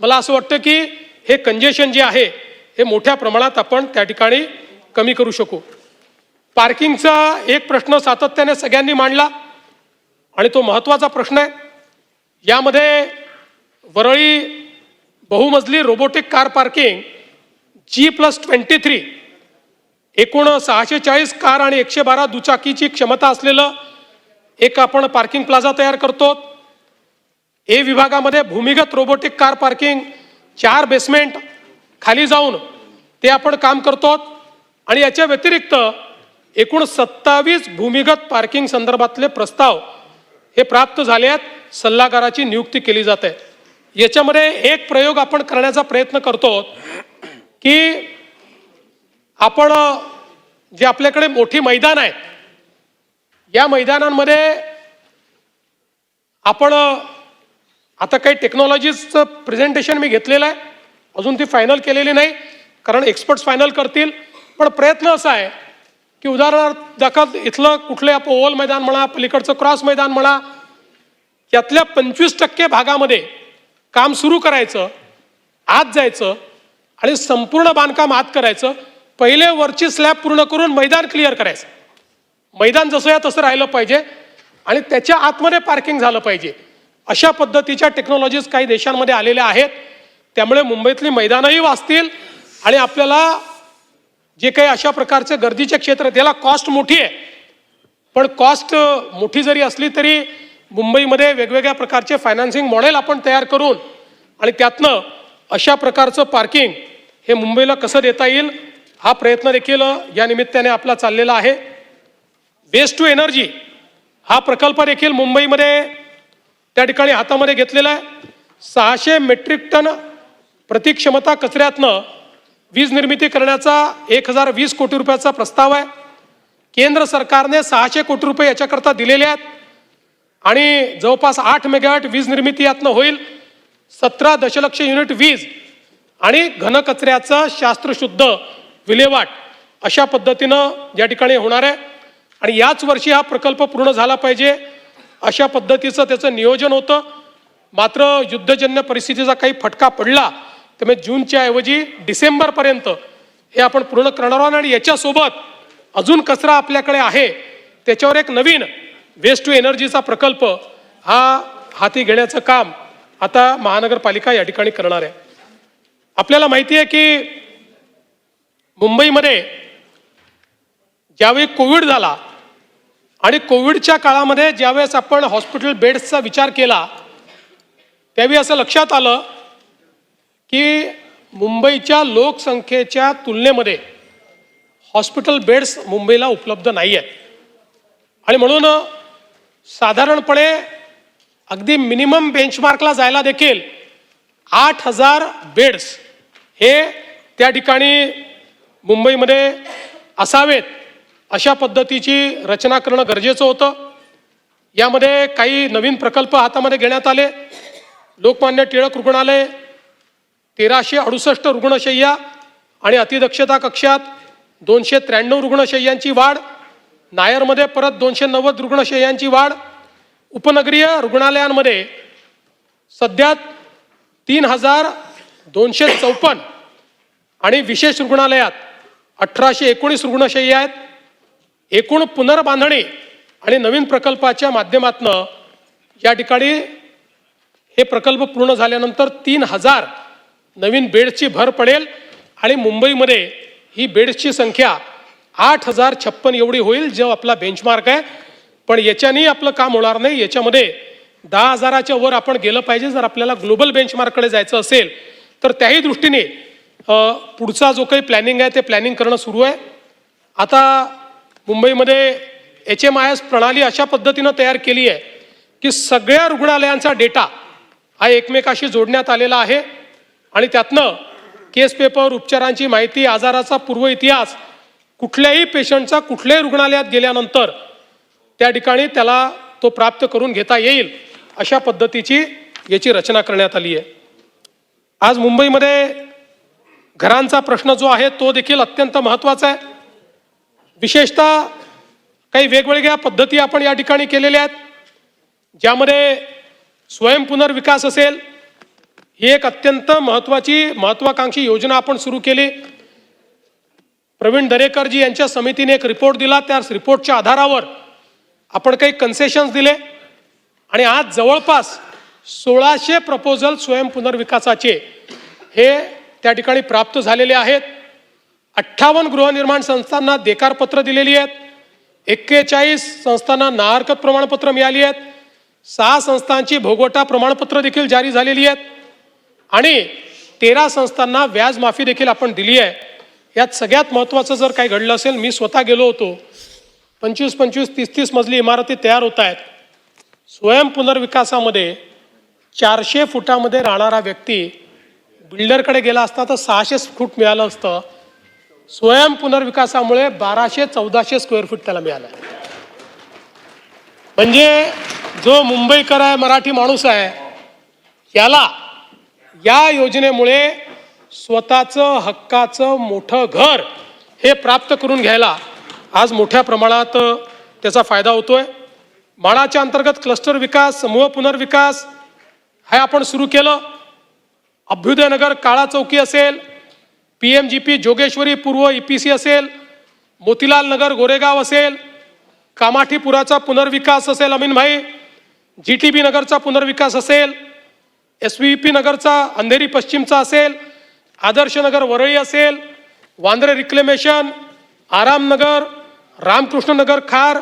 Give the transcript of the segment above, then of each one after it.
मला असं वाटतं की हे कंजेशन जे आहे हे मोठ्या प्रमाणात आपण त्या ठिकाणी कमी करू शकू. पार्किंगचा एक प्रश्न सातत्याने सगळ्यांनी मांडला आणि तो महत्त्वाचा प्रश्न आहे. यामध्ये वरळी बहुमजली रोबोटिक कार पार्किंग G+23 एकूण 640 कार आणि 112 दुचाकीची क्षमता असलेलं एक आपण पार्किंग प्लाझा तयार करतो. ए विभागामध्ये भूमिगत रोबोटिक कार पार्किंग 4 बेसमेंट खाली जाऊन ते आपण काम करतो आणि याच्या व्यतिरिक्त एकूण 27 भूमिगत पार्किंग संदर्भातले प्रस्ताव हे प्राप्त झाले आहेत. सल्लागाराची नियुक्ती केली जाते. याच्यामध्ये एक प्रयोग आपण करण्याचा प्रयत्न करतो की आपण जे आपल्याकडे मोठी मैदान आहेत या मैदानांमध्ये आपण आता काही टेक्नॉलॉजीचं प्रेझेंटेशन मी घेतलेलं आहे. अजून ती फायनल केलेली नाही कारण एक्सपर्ट्स फायनल करतील. पण प्रयत्न असा आहे की उदाहरणार्थ दाखल इथलं कुठले आपण ओव्हल मैदान म्हणा, पलीकडचं क्रॉस मैदान म्हणा, यातल्या 25% भागामध्ये काम सुरू करायचं, आत जायचं आणि संपूर्ण बांधकाम आत करायचं. पहिले वरची स्लॅब पूर्ण करून मैदान क्लिअर करायचं. मैदान जसं आहे तसं राहिलं पाहिजे आणि त्याच्या आतमध्ये पार्किंग झालं पाहिजे. अशा पद्धतीच्या टेक्नॉलॉजीज काही देशांमध्ये आलेल्या आहेत. त्यामुळे मुंबईतली मैदानही वाचतील आणि आपल्याला जे काही अशा प्रकारचे गर्दीचे क्षेत्र आहेत त्याला कॉस्ट मोठी आहे. पण कॉस्ट मोठी जरी असली तरी मुंबईमध्ये वेगवेगळ्या प्रकारचे फायनान्सिंग मॉडेल आपण तयार करून आणि त्यातनं अशा प्रकारचं पार्किंग हे मुंबईला कसं देता येईल हा प्रयत्न देखील या निमित्ताने आपला चाललेला आहे. वेस्ट टू एनर्जी हा प्रकल्प देखील मुंबईमध्ये त्या ठिकाणी हातामध्ये घेतलेला आहे. 600 मेट्रिक टन प्रतिक्षमता कचऱ्यातनं वीज निर्मिती करण्याचा 1020 कोटी रुपयाचा प्रस्ताव आहे. केंद्र सरकारने 600 कोटी रुपये याच्याकरता दिलेले आहेत आणि जवळपास 8 मेगावॅट वीज निर्मिती यातनं होईल. 17 दशलक्ष युनिट वीज आणि घनकचऱ्याचं शास्त्रशुद्ध विल्हेवाट अशा पद्धतीनं या ठिकाणी होणार आहे आणि याच वर्षी हा प्रकल्प पूर्ण झाला पाहिजे अशा पद्धतीचं त्याचं नियोजन होतं. मात्र युद्धजन्य परिस्थितीचा काही फटका पडला त्यामुळे जूनच्या ऐवजी डिसेंबरपर्यंत हे आपण पूर्ण करणार आहोत. आणि याच्यासोबत अजून कचरा आपल्याकडे आहे त्याच्यावर एक नवीन वेस्ट टू एनर्जीचा प्रकल्प हा हाती घेण्याचं काम आता महानगरपालिका या ठिकाणी करणार आहे. आपल्याला माहिती आहे की मुंबईमध्ये ज्यावेळी कोविड झाला आणि कोविडच्या काळामध्ये ज्यावेळेस आपण हॉस्पिटल बेड्सचा विचार केला त्यावेळी असं लक्षात आलं की मुंबईच्या लोकसंख्येच्या तुलनेमध्ये हॉस्पिटल बेड्स मुंबईला उपलब्ध नाही आहेत आणि म्हणून साधारणपणे अगदी मिनिमम बेंचमार्कला जायला देखील 8000 बेड्स हे त्या ठिकाणी मुंबईमध्ये असावेत अशा पद्धतीची रचना करणं गरजेचं होतं. यामध्ये काही नवीन प्रकल्प हातामध्ये घेण्यात आले. लोकमान्य टिळक रुग्णालय 1368 रुग्णशय्या आणि अतिदक्षता कक्षात 293 रुग्णशय्यांची वाढ. नायरमध्ये परत 290 रुग्णशय्यांची वाढ. उपनगरीय रुग्णालयांमध्ये सध्या 3254 आणि विशेष रुग्णालयात 1819 रुग्णशय्या आहेत. एकूण पुनर्बांधणी आणि नवीन प्रकल्पाच्या माध्यमातून या ठिकाणी हे प्रकल्प पूर्ण झाल्यानंतर 3000 नवीन बेड्सची भर पडेल आणि मुंबईमध्ये ही बेड्सची संख्या 8056 एवढी होईल जो आपला बेंचमार्क आहे. पण याच्याने आपलं काम होणार नाही. याच्यामध्ये 10,000च्या वर आपण गेलं पाहिजे जर आपल्याला ग्लोबल बेंचमार्ककडे जायचं असेल तर. त्याही दृष्टीने पुढचा जो काही प्लॅनिंग आहे ते प्लॅनिंग करणं सुरू आहे. आता मुंबईमध्ये HMIS प्रणाली अशा पद्धतीनं तयार केली आहे की सगळ्या रुग्णालयांचा डेटा हा एकमेकाशी जोडण्यात आलेला आहे आणि त्यातनं केस पेपर, उपचारांची माहिती, आजाराचा पूर्व इतिहास, कुठल्याही पेशंटचा कुठल्याही रुग्णालयात गेल्यानंतर त्या ठिकाणी त्याला तो प्राप्त करून घेता येईल अशा पद्धतीची याची रचना करण्यात आली आहे. आज मुंबईमध्ये घरांचा प्रश्न जो आहे तो देखील अत्यंत महत्त्वाचा आहे. विशेषतः काही वेगवेगळ्या पद्धती आपण या ठिकाणी केलेल्या आहेत ज्यामध्ये स्वयंपुनर्विकास असेल, ही एक अत्यंत महत्त्वाकांक्षी योजना आपण सुरू केली. प्रवीण दरेकरजी यांच्या समितीने एक रिपोर्ट दिला. त्या रिपोर्टच्या आधारावर आपण काही कन्सेशन्स दिले आणि आज जवळपास 1600 प्रपोजल स्वयं पुनर्विकासाचे हे त्या ठिकाणी प्राप्त झालेले आहेत. 58 गृहनिर्माण संस्थांना देकारपत्र दिलेली आहेत. 41 संस्थांना नाहरकत प्रमाणपत्र मिळाली आहेत. 6 संस्थांची भोगवटा प्रमाणपत्र देखील जारी झालेली आहेत आणि 13 संस्थांना व्याज माफी देखील आपण दिली आहे. यात सगळ्यात महत्त्वाचं जर काही घडलं असेल, मी स्वतः गेलो होतो. 25-25, 30-30 मजली इमारती तयार होत आहेत. स्वयं पुनर्विकासामध्ये 400 फुटामध्ये राहणारा व्यक्ती बिल्डरकडे गेला असता तर 600 फूट मिळालं असतं. स्वयं पुनर्विकासामुळे 1200-1400 स्क्वेअर फूट त्याला मिळालं. म्हणजे जो मुंबईकर आहे, मराठी माणूस आहे, याला या योजनेमुळे स्वतःचं हक्काचं मोठं घर हे प्राप्त करून घ्यायला आज मोठ्या प्रमाणात त्याचा फायदा होतोय. म्हाडाच्या अंतर्गत क्लस्टर विकास, समूह पुनर्विकास हे आपण सुरू केलं. अभ्युदयनगर काळा चौकी असेल, PMGP जोगेश्वरी पूर्व EPC असेल, मोतीलाल नगर गोरेगाव असेल, कामाठीपुराचा पुनर्विकास असेल अमीनभाई, GTB नगरचा पुनर्विकास असेल, SVP नगरचा अंधेरी पश्चिमचा असेल, आदर्श नगर वरळी असेल, वांद्रे रिक्लेमेशन, आरामनगर, रामकृष्ण नगर खार,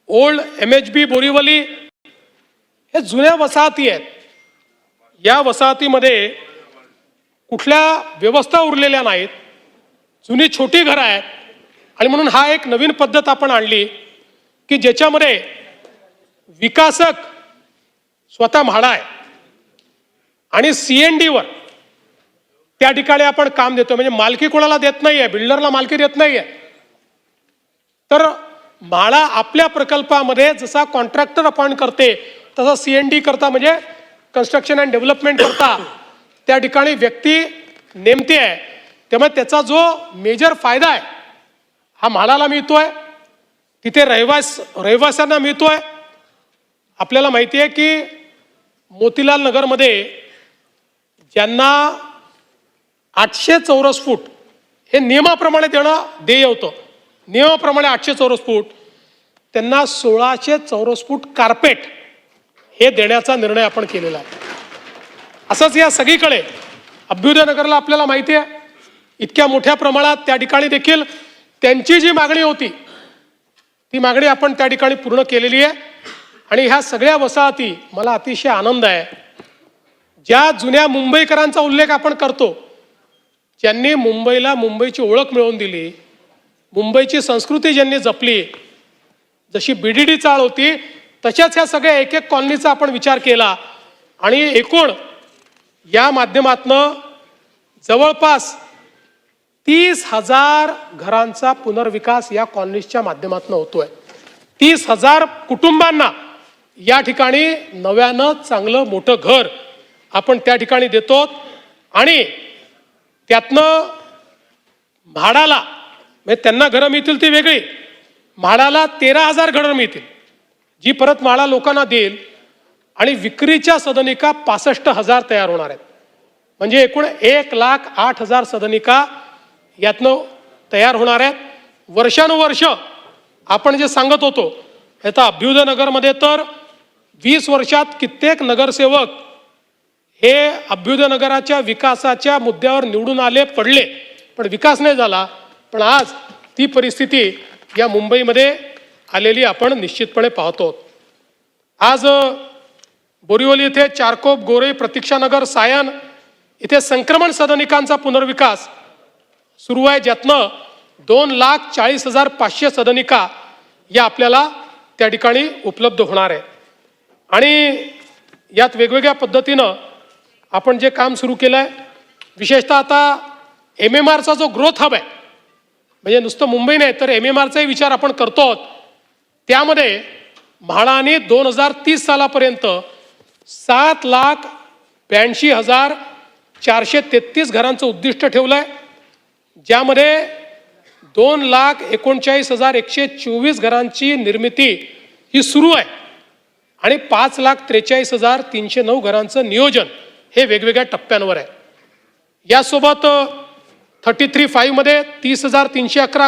ओल्ड MHB बोरीवली, हे जुन्या वसाहती आहेत. या वसाहतीमध्ये कुठल्या व्यवस्था उरलेल्या नाहीत, जुनी छोटी घरं आहेत आणि म्हणून हा एक नवीन पद्धत आपण आणली की ज्याच्यामध्ये विकासक स्वतः म्हाडा आहे आणि CNDवर त्या ठिकाणी आपण काम देतो. म्हणजे मालकी कोणाला देत नाहीये, बिल्डरला मालकी देत नाहीये. तर म्हाडा आपल्या प्रकल्पामध्ये जसा कॉन्ट्रॅक्टर अपॉइंट करते तसा CND करता, म्हणजे कन्स्ट्रक्शन अँड डेव्हलपमेंट करता त्या ठिकाणी व्यक्ती नेमते आहे. त्यामुळे त्याचा जो मेजर फायदा आहे हा म्हाडाला मिळतोय, तिथे रहिवाशांना मिळतोय. आपल्याला माहिती आहे की मोतीलाल नगरमध्ये ज्यांना 800 चौरस फूट हे नियमाप्रमाणे देणं देय होतं, नियमाप्रमाणे 800 चौरस फूट, त्यांना 1600 चौरस फूट कार्पेट हे देण्याचा निर्णय आपण केलेला आहे. असंच या सगळीकडे अभ्युदयनगरला आपल्याला माहिती आहे इतक्या मोठ्या प्रमाणात त्या ठिकाणी देखील त्यांची जी मागणी होती ती मागणी आपण त्या ठिकाणी पूर्ण केलेली आहे. आणि ह्या सगळ्या वसाहती, मला अतिशय आनंद आहे, ज्या जुन्या मुंबईकरांचा उल्लेख आपण करतो, ज्यांनी मुंबईला मुंबईची ओळख मिळवून दिली, मुंबईची संस्कृती ज्यांनी जपली, जशी BDD चाळ होती तशाच ह्या सगळ्या एक एक कॉलनीचा आपण विचार केला आणि एकूण या माध्यमातनं जवळपास 30,000 घरांचा पुनर्विकास या कॉलनीच्या माध्यमातून होतोय. 30,000 कुटुंबांना या ठिकाणी नव्यानं चांगलं मोठं घर आपण त्या ठिकाणी देतो आणि त्यातनं म्हाडाला, म्हणजे त्यांना घरं मिळतील ती वेगळी, म्हाडाला 13,000 घरं मिळतील जी परत म्हाडा लोकांना देईल आणि विक्रीच्या सदनिका 65,000 तयार होणार आहेत. म्हणजे एकूण 1,08,000 सदनिका यातनं तयार होणार आहेत. वर्षानुवर्ष आपण जे सांगत होतो, आता अभ्युदयनगरमध्ये तर 20 वर्षात कित्येक नगरसेवक हे अभ्युदयनगराच्या विकासाच्या मुद्द्यावर निवडून आले, पडले, पण विकास नाही झाला. पण आज ती परिस्थिती या मुंबईमध्ये आलेली आपण निश्चितपणे पाहतो. आज बोरीवली इथे चारकोप, गोरे, प्रतीक्षानगर, सायन इथे संक्रमण सदनिकांचा पुनर्विकास सुरू आहे, ज्यातनं 2,40,500 सदनिका या आपल्याला त्या ठिकाणी उपलब्ध होणार आहे. आणि यात वेगवेगळ्या पद्धतीनं आपण जे काम सुरू केलं आहे, विशेषतः आता MMRचा जो ग्रोथ हब आहे, म्हणजे नुसतं मुंबई नाही तर MMRचाही विचार आपण करतो. त्यामध्ये म्हाडाने 2030 सालापर्यंत 7,82,433 घरांचं उद्दिष्ट ठेवलं आहे, ज्यामध्ये 2,39,124 घरांची निर्मिती ही सुरू आहे आणि 5,43,309 घरांचं नियोजन हे वेगवेगळ्या टप्प्यांवर आहे. यासोबत 33(5) मध्ये 30,311